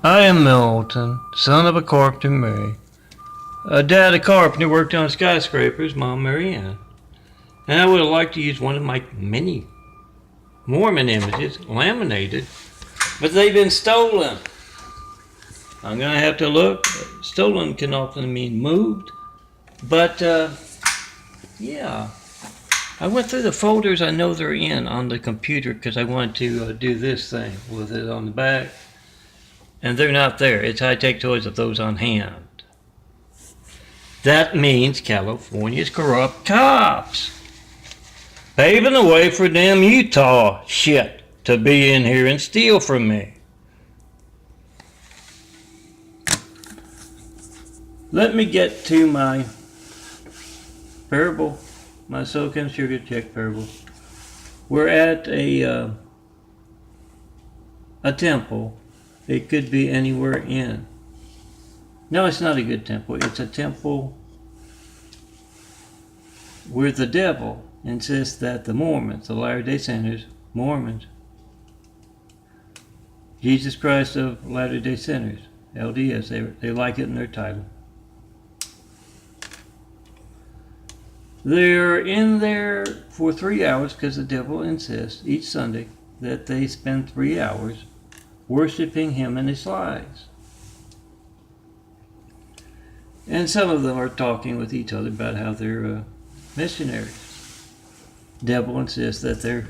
I am Milton, son of a carpenter Mary. Dad, a carpenter, worked on skyscrapers, Mom, Mary Ann. And I would have liked to use one of my many Mormon images, laminated, but they've been stolen. I'm going to have to look. Stolen can often mean moved, but yeah. I went through the folders I know they're in on the computer because I wanted to do this thing with it on the back. And they're not there. It's high-tech toys of those on hand. That means California's corrupt cops paving the way for them Utah shit to be in here and steal from me. Let me get to my parable, my Soacam sugar check parable. We're at a temple. It could be anywhere in. No, it's not a good temple. It's a temple where the devil insists that the Mormons, the Latter-day Saints, Mormons, Jesus Christ of Latter-day Saints, LDS, they like it in their title. They're in there for 3 hours because the devil insists each Sunday that they spend 3 hours worshiping him and his lies. And some of them are talking with each other about how they're missionaries. Devil insists that their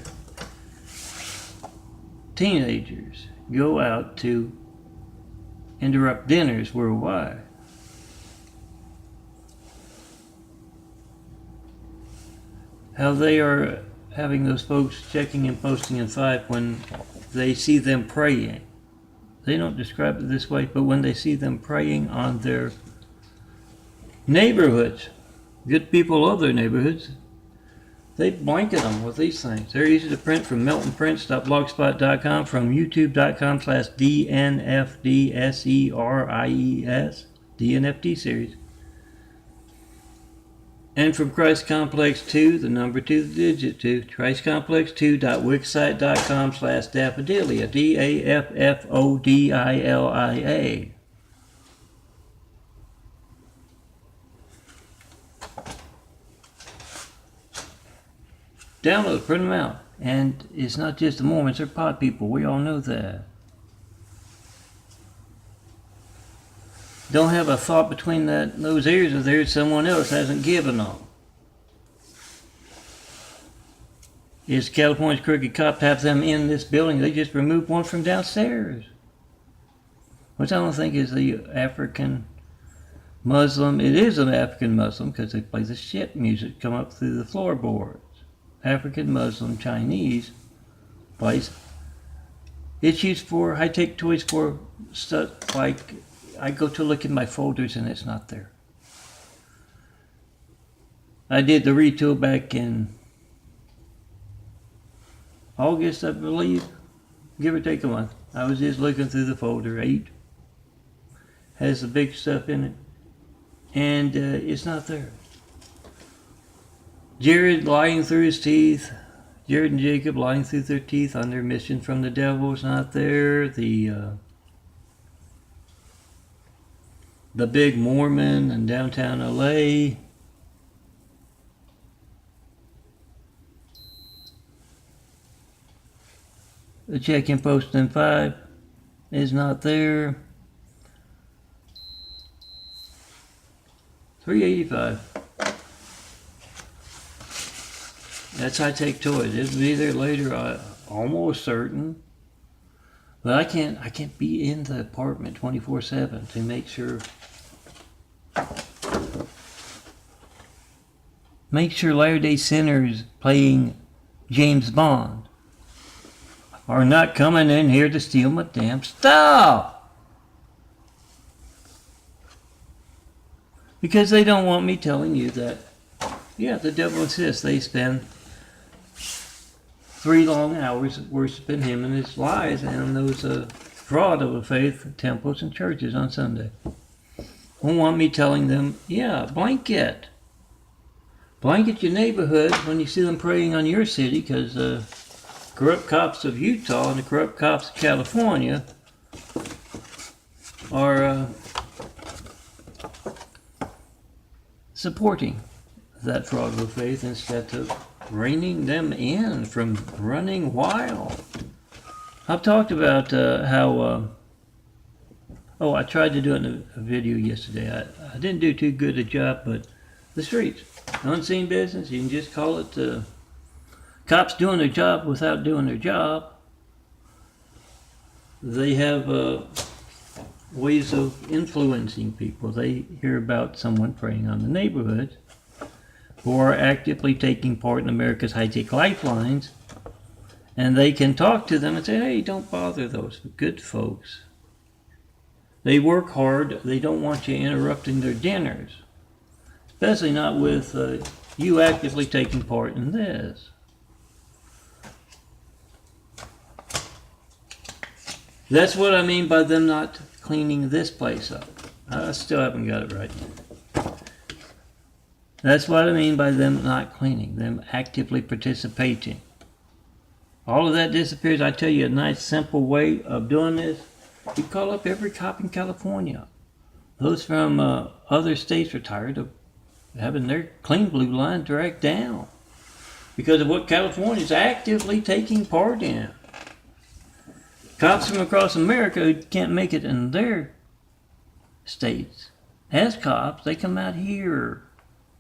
teenagers go out to interrupt dinners worldwide. How they are having those folks checking and posting in 5 when they see them praying. They don't describe it this way, but when they see them praying on their neighborhoods, good people love their neighborhoods, they blanket them with these things. They're easy to print from miltonprints.blogspot.com, from youtube.com/DNFDSERIES, DNFD series. And from Christ Complex 2, the number 2, the digit 2, ChristComplex2.wixsite.com/Daffodilia, DAFFODILIA. Download, print them out. And it's not just the Mormons, they're pot people. We all know that. Don't have a thought between those ears of theirs someone else hasn't given them. Is California's crooked cop have them in this building? They just removed one from downstairs. Which I don't think is the African Muslim. It is an African Muslim because they play the shit music come up through the floorboards. African Muslim Chinese place. It's used for high-tech toys for stuff like, I go to look in my folders and it's not there. I did the retool back in August, I believe, give or take a month. I was just looking through the folder. 8 has the big stuff in it, and it's not there. Jared lying through his teeth. Jared and Jacob lying through their teeth on their mission from the devil is not there. The big Mormon in downtown LA. The check-in post in 5 is not there. 385. That's high-tech toys. It'll be there later, almost certain. But I can't be in the apartment 24/7 to make sure. Make sure Latter-day Saints playing James Bond are not coming in here to steal my damn stuff. Because they don't want me telling you that, yeah, the devil insists they spend 3 long hours worshiping him and his lies and those fraud of a faith temples and churches on Sunday. Don't want me telling them, yeah, blanket your neighborhood when you see them praying on your city, because corrupt cops of Utah and the corrupt cops of California are supporting that fraud of faith instead of reining them in from running wild. I've talked about how I tried to do it in a video yesterday. I didn't do too good a job, but the streets, unseen business, you can just call it cops doing their job without doing their job. They have ways of influencing people. They hear about someone preying on the neighborhood who are actively taking part in America's high-tech lifelines, and they can talk to them and say, hey, don't bother those good folks. They work hard. They don't want you interrupting their dinners, especially not with you actively taking part in this. That's what I mean by them not cleaning this place up. I still haven't got it right. That's what I mean by them not cleaning, them actively participating. All of that disappears. I tell you a nice simple way of doing this. You call up every cop in California. Those from other states are tired of having their clean blue line dragged down because of what California is actively taking part in. Cops from across America who can't make it in their states as cops, they come out here,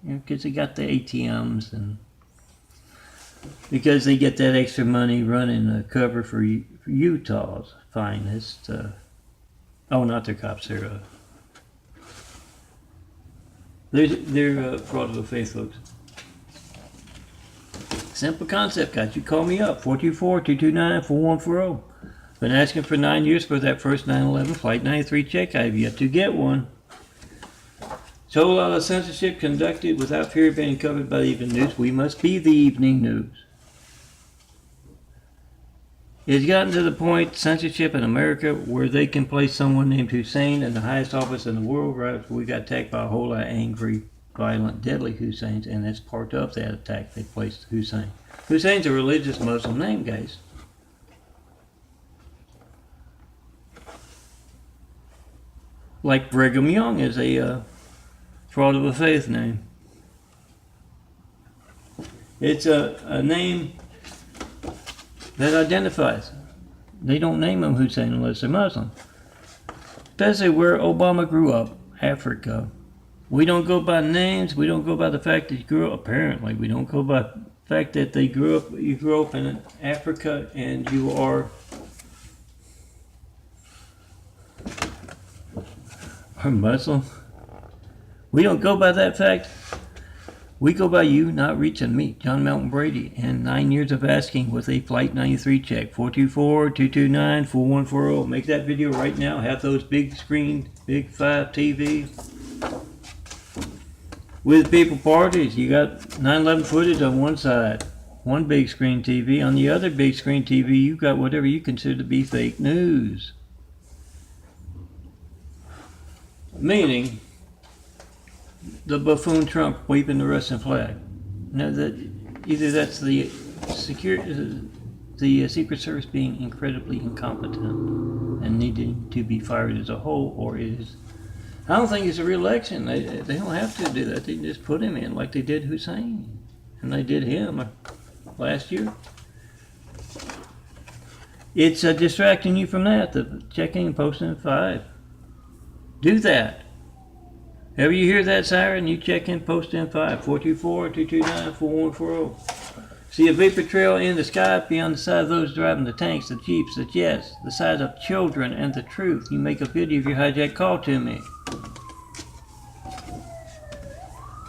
because they got the ATMs and because they get that extra money running a cover for Utah's finest. Not their cops. They're fraud of the faith folks. Simple concept, guys. You call me up 424-229-4140. Been asking for 9 years for that first 9/11 Flight 93 check. I have yet to get one. So a lot of censorship conducted without fear of being covered by the evening news. We must be the evening news. It's gotten to the point, censorship in America, where they can place someone named Hussein in the highest office in the world. Right? We got attacked by a whole lot of angry, violent, deadly Husseins, and as part of that attack, they placed Hussein. Hussein's a religious Muslim name, guys. Like Brigham Young is a fraud of a faith name. It's a name that identifies. They don't name him Hussein unless they're Muslim. Especially where Obama grew up, Africa. We don't go by names. We don't go by the fact that you grew up. Apparently, we don't go by the fact that you grew up in Africa and you are Muslim. We don't go by that fact. We go by you not reaching me, John Melton Brady, and 9 years of asking with a Flight 93 check. 424-229-4140. Make that video right now. Have those big screen, big 5 TV. With people parties, you got 9/11 footage on one side, one big screen TV. On the other big screen TV, you got whatever you consider to be fake news. Meaning, the buffoon Trump waving the Russian flag. Now that either that's the Secret Service being incredibly incompetent and needing to be fired as a whole, or is I don't think it's a re-election. They don't have to do that. They can just put him in like they did Hussein, and they did him last year. It's distracting you from that. The checking and posting 5. Do that. Whenever you hear that siren, you check in, post in 5. 424-229-4140. See a vapor trail in the sky beyond the side of those driving the tanks, the jeeps, the jets, the side of children, and the truth. You make a video of your hijack call to me.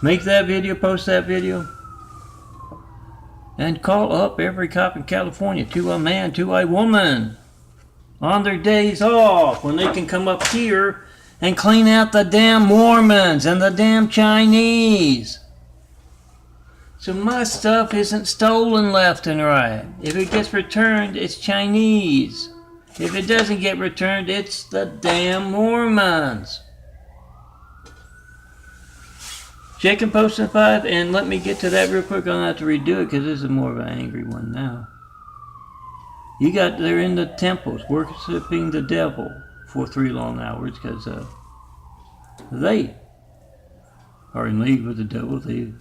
Make that video, post that video, and call up every cop in California, to a man, to a woman, on their days off, when they can come up here and clean out the damn Mormons and the damn Chinese. So my stuff isn't stolen left and right. If it gets returned, it's Chinese. If it doesn't get returned, it's the damn Mormons. Check and post in 5, and let me get to that real quick. I'm going to have to redo it because this is more of an angry one now. They're in the temples, worshiping the devil, for 3 long hours because they are in league with the devil. They've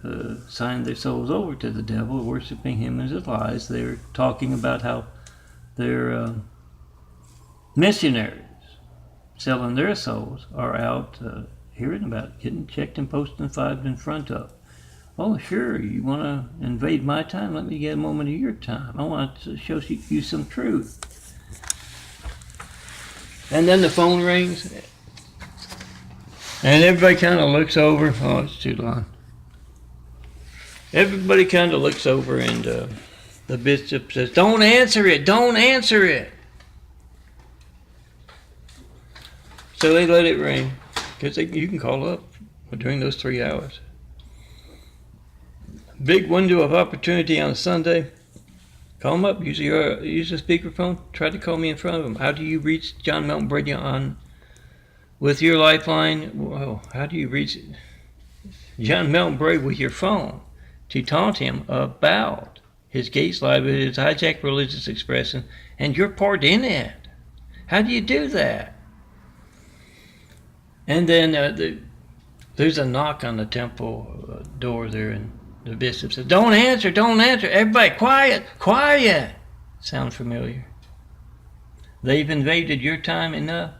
signed their souls over to the devil, worshiping him and his lies. They're talking about how they're missionaries selling their souls are out hearing about it, getting checked and posted and fived in front of. Oh, sure, you want to invade my time? Let me get a moment of your time. I want to show you some truth. And then the phone rings, and everybody kind of looks over. Oh, it's too long. Everybody kind of looks over, and the bishop says, "Don't answer it, don't answer it." So they let it ring, because you can call up during those 3 hours. Big window of opportunity on a Sunday. Call them up, use the speakerphone, try to call me in front of them. How do you reach John Melton Brady with your lifeline? Well, how do you reach John Melton Brady with your phone to taunt him about his Gates libel, his hijacked religious expression, and your part in it? How do you do that? And then there's a knock on the temple door there, and the bishop says, "Don't answer, don't answer. Everybody, quiet, quiet." Sound familiar? They've invaded your time enough?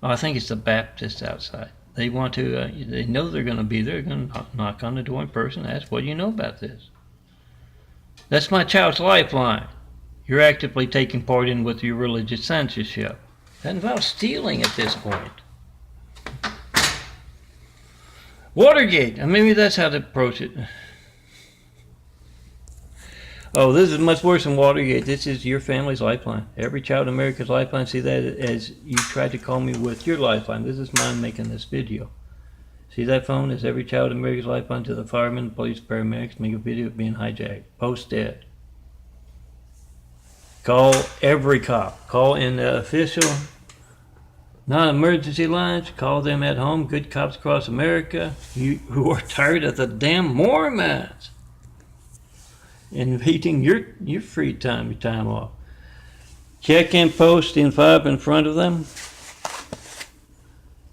Oh, I think it's the Baptists outside. They want to, they know they're going to be there. They're going to knock on the door in person and ask, "What do you know about this?" That's my child's lifeline. You're actively taking part in with your religious censorship. That involves stealing at this point. Watergate. Maybe that's how to approach it. Oh, this is much worse than Watergate. This is your family's lifeline. Every child in America's lifeline. See that as you tried to call me with your lifeline. This is mine making this video. See that phone? Is every child in America's lifeline to the firemen, police, paramedics. Make a video of being hijacked. Post dead. Call every cop. Call in the official non-emergency lines. Call them at home. Good cops across America. You who are tired of the damn Mormons invading your free time, your time off. Check and post in 5 in front of them.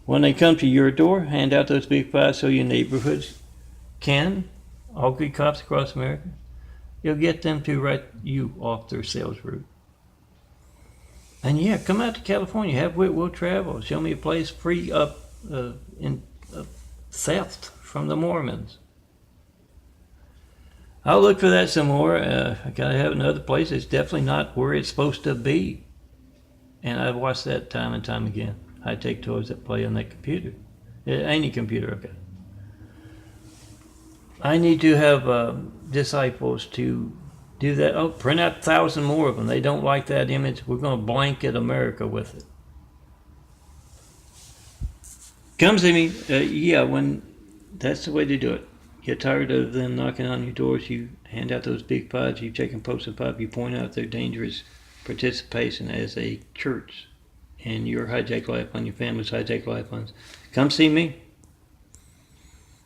When they come to your door, hand out those big fives so your neighborhoods can. All good cops across America. You'll get them to write you off their sales route. And yeah, come out to California, have wit, we'll travel. Show me a place free up in theft from the Mormons. I'll look for that some more. I gotta have another place. It's definitely not where it's supposed to be. And I've watched that time and time again. High-tech toys that play on that computer. Any computer I've got. I need to have disciples to do that. Oh, print out 1,000 more of them. They don't like that image. We're going to blanket America with it. Come see me. Yeah, when that's the way to do it. Get tired of them knocking on your doors. You hand out those big fives. You check and post and pop. You point out their dangerous participation as a church and your hijack lifeline, your family's hijack lifelines. Come see me.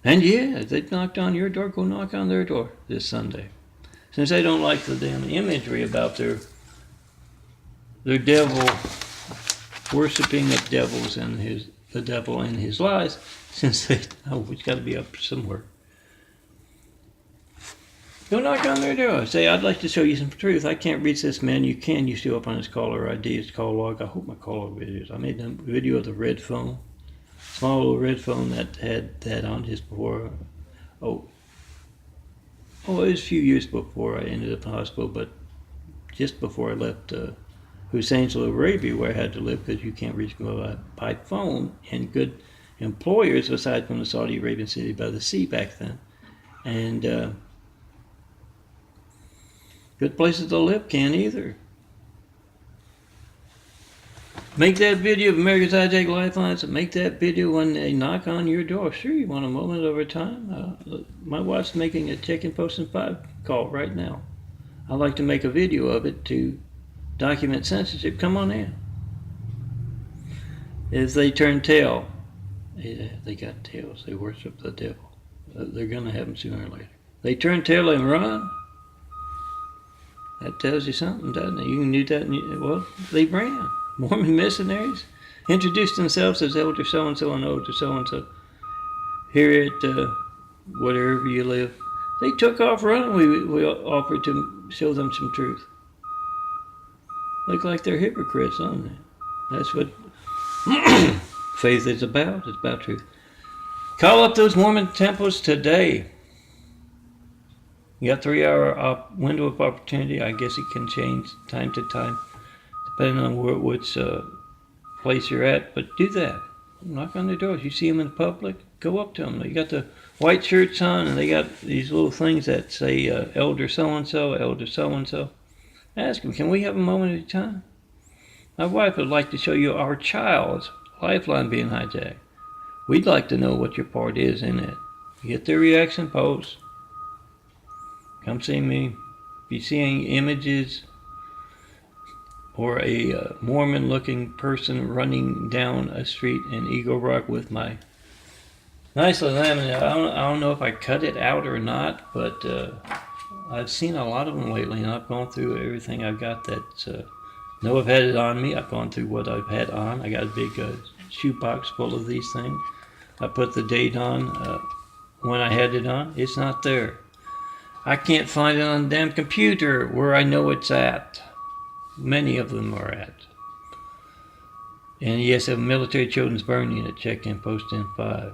And yeah, if they've knocked on your door, go knock on their door this Sunday. Since they don't like the damn imagery about their devil worshiping of devils and the devil and his lies, since it's got to be up somewhere. Go knock on their door. Say, "I'd like to show you some truth. I can't reach this man. You can. You show up on his caller ID. It's call log. I hope my caller videos. I made a video of the red phone, small little red phone that had that on just before. It was a few years before I ended up in the hospital, but just before I left Hussein's Arabia, where I had to live because you can't reach me by phone, and good employers aside from the Saudi Arabian city by the sea back then, and good places to live can't either. Make that video of America's Hijack Lifelines. Make that video when they knock on your door. Sure, you want a moment over time? My wife's making a check and post and 5 call right now. I'd like to make a video of it to document censorship. Come on in. If they turn tail, they got tails. They worship the devil. They're going to have them sooner or later. They turn tail and run. That tells you something, doesn't it? You can do that. Well, they ran. Mormon missionaries introduced themselves as elder so-and-so and elder so-and-so here at whatever you live. They took off running. We offered to show them some truth. Look like they're hypocrites, don't they? That's what faith is about. It's about truth. Call up those Mormon temples today. You got 3-hour window of opportunity. I guess it can change time to time, depending on which place you're at. But do that. Knock on their doors. You see them in public, go up to them. They got the white shirts on, and they got these little things that say elder so-and-so, elder so-and-so. Ask them, can we have a moment at a time? My wife would like to show you our child's lifeline being hijacked. We'd like to know what your part is in it. Get their reaction, post. Come see me. If you see any images or a Mormon-looking person running down a street in Eagle Rock with my nice little laminate, I don't know if I cut it out or not, but I've seen a lot of them lately, and I've gone through everything I've got that know I've had it on me. I've gone through what I've had on. I got a big shoebox full of these things. I put the date on when I had it on. It's not there. I can't find it on the damn computer where I know it's at. Many of them are at. And yes, a military children's burn unit check-in post-in 5.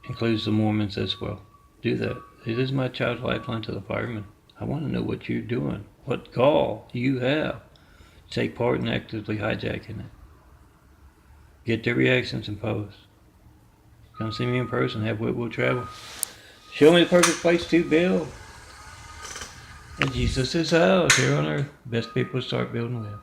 Includes the Mormons as well. Do that. It is my child's lifeline to the firemen. I want to know what you're doing. What gall you have to take part in actively hijacking it. Get their reactions and post. Come see me in person. Have Whitwell travel. Show me the perfect place to build. And Jesus' house here on earth. Best people to start building with.